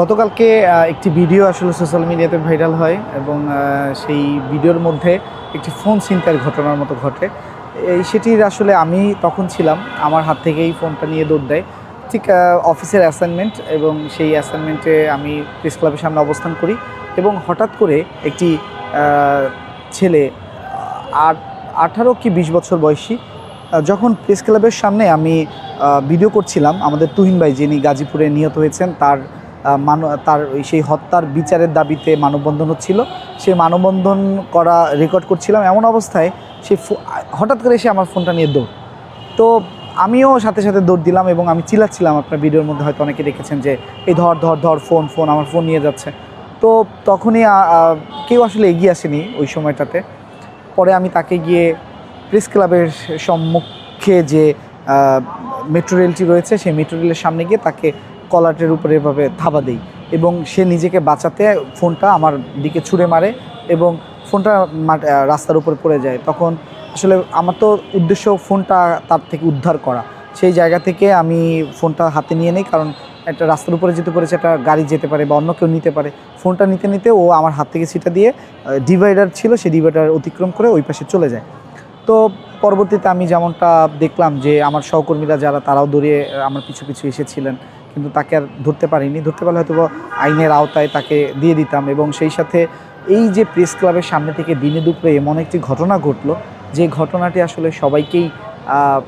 গতকালকে একটি ভিডিও আসলে সোশ্যাল মিডিয়াতে ভাইরাল হয় এবং সেই ভিডিওর মধ্যে একটি ফোন ছিনতাইয়ের ঘটনার মতো ঘটে। সেটির আসলে আমি তখন ছিলাম, আমার হাত থেকেই ফোনটা নিয়ে দৌড় দেয়। ঠিক অফিসের অ্যাসাইনমেন্ট, এবং সেই অ্যাসাইনমেন্টে আমি প্রেস ক্লাবের সামনে অবস্থান করি এবং হঠাৎ করে একটি ছেলে 18 কি 20 বছর বয়সী, যখন প্রেস ক্লাবের সামনে আমি ভিডিও করছিলাম, আমাদের তুহিন ভাই যিনি গাজীপুরে নিহত হয়েছেন তার সেই হত্যার বিচারের দাবিতে মানববন্ধন হচ্ছিল, সেই মানববন্ধন করা রেকর্ড করছিলাম। এমন অবস্থায় সে হঠাৎ করে এসে আমার ফোনটা নিয়ে দৌড়। তো আমিও সাথে সাথে দৌড় দিলাম এবং আমি চিল্লাচ্ছিলাম। আপনার ভিডিওর মধ্যে হয়তো অনেকে দেখেছেন যে এই ধর ধর ধর ফোন ফোন, আমার ফোন নিয়ে যাচ্ছে। তো তখনই কেউ আসলে এগিয়ে আসেনি ওই সময়টাতে। পরে আমি তাকে গিয়ে প্রেস ক্লাবের সম্মুখে যে মেট্রো রেলটি রয়েছে সেই মেট্রো রেলের সামনে গিয়ে তাকে কলারের উপরে এভাবে থাবা দেই এবং সে নিজেকে বাঁচাতে ফোনটা আমার দিকে ছুঁড়ে মারে এবং ফোনটা রাস্তার উপরে পড়ে যায়। তখন আসলে আমার তো উদ্দেশ্য ফোনটা তার থেকে উদ্ধার করা। সেই জায়গা থেকে আমি ফোনটা হাতে নিয়ে নিই, কারণ একটা রাস্তার উপরে যেতে পারেছে, একটা গাড়ি যেতে পারে বা অন্য কেউ নিতে পারে। ফোনটা নিতে নিতে ও আমার হাত থেকে ছিটা দিয়ে ডিভাইডার ছিল, সেই ডিভাইডার অতিক্রম করে ওই পাশে চলে যায়। তো পরবর্তীতে আমি যেমনটা দেখলাম যে আমার সহকর্মীরা যারা, তারাও দৌড়িয়ে আমার পিছু পিছু এসেছিলেন, কিন্তু তাকে আর ধরতে পারিনি। ধরতে পারলে হয়তো আইনের আওতায় তাকে দিয়ে দিতাম। এবং সেই সাথে এই যে প্রেস ক্লাবের সামনে থেকে দিনে দুপুরে এমন একটি ঘটনা ঘটলো, যে ঘটনাটি আসলে সবাইকেই,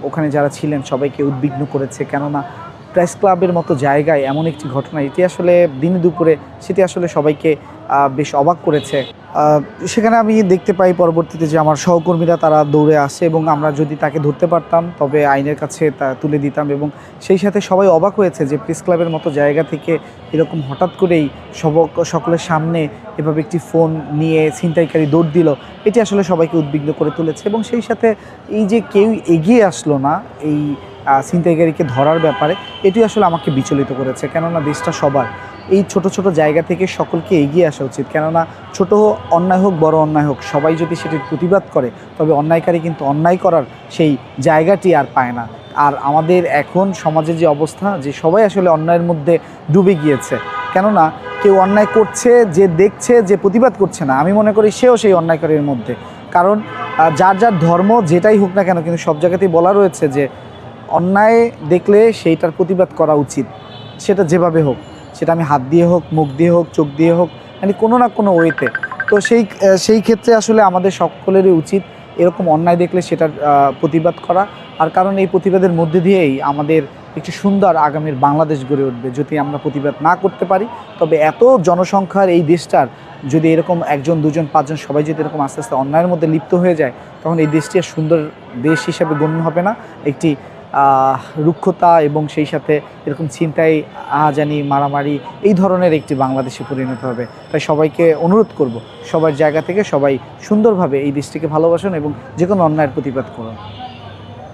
ওখানে যারা ছিলেন সবাইকে উদ্বিগ্ন করেছে। কেননা প্রেস ক্লাবের মতো জায়গায় এমন একটি ঘটনা, এটি আসলে দিনে দুপুরে, সেটি আসলে সবাইকে বেশ অবাক করেছে। সেখানে আমি দেখতে পাই পরবর্তীতে যে আমার সহকর্মীরা তারা দৌড়ে আসে এবং আমরা যদি তাকে ধরতে পারতাম তবে আইনের কাছে তা তুলে দিতাম। এবং সেই সাথে সবাই অবাক হয়েছে যে প্রেস ক্লাবের মতো জায়গা থেকে এরকম হঠাৎ করেই সকলের সামনে এভাবে একটি ফোন নিয়ে ছিনতাইকারী দৌড় দিল, এটি আসলে সবাইকে উদ্বিগ্ন করে তুলেছে। এবং সেই সাথে এই যে কেউ এগিয়ে আসলো না এই ছিনতাইকারীকে ধরার ব্যাপারে, এটি আসলে আমাকে বিচলিত করেছে। কেননা দেশটা সবার, এই ছোট ছোট জায়গা থেকে সকলকে এগিয়ে আসা উচিত। কেননা ছোট অন্যায় হোক বড় অন্যায় হোক, সবাই যদি সেটির প্রতিবাদ করে তবে অন্যায়কারী কিন্তু অন্যায় করার সেই জায়গাটি আর পায় না। আর আমাদের এখন সমাজের যে অবস্থা, যে সবাই আসলে অন্যায়ের মধ্যে ডুবে গিয়েছে। কেননা কেউ অন্যায় করছে, যে দেখছে, যে প্রতিবাদ করছে না, আমি মনে করি সেও সেই অন্যায়কারীর মধ্যে। কারণ যার যার ধর্ম যেটাই হোক না কেন, কিন্তু সব জায়গাতেই বলা রয়েছে যে অন্যায় দেখলে সেইটার প্রতিবাদ করা উচিত, সেটা যেভাবে হোক, সেটা আমি হাত দিয়ে হোক, মুখ দিয়ে হোক, চোখ দিয়ে হোক, মানে কোনো না কোনো ওয়েতে। তো সেই ক্ষেত্রে আসলে আমাদের সকলেরই উচিত এরকম অন্যায় দেখলে সেটার প্রতিবাদ করা। আর কারণ এই প্রতিবাদের মধ্যে দিয়েই আমাদের একটি সুন্দর আগামীর বাংলাদেশ গড়ে উঠবে। যদি আমরা প্রতিবাদ না করতে পারি, তবে এত জনসংখ্যার এই দেশটার যদি এরকম একজন দুজন পাঁচজন সবাই যদি এরকম আস্তে আস্তে অন্যায়ের মধ্যে লিপ্ত হয়ে যায়, তখন এই দেশটি আর সুন্দর দেশ হিসাবে গণ্য হবে না। একটি রুক্ষতা এবং সেই সাথে এরকম ছিনতাই, আহাজানি, মারামারি, এই ধরনের একটি বাংলাদেশে পরিণত হবে। তাই সবাইকে অনুরোধ করব, সবার জায়গা থেকে সবাই সুন্দরভাবে এই দেশটিকে ভালোবাসুন এবং যে কোনো অন্যায়ের প্রতিবাদ করুন।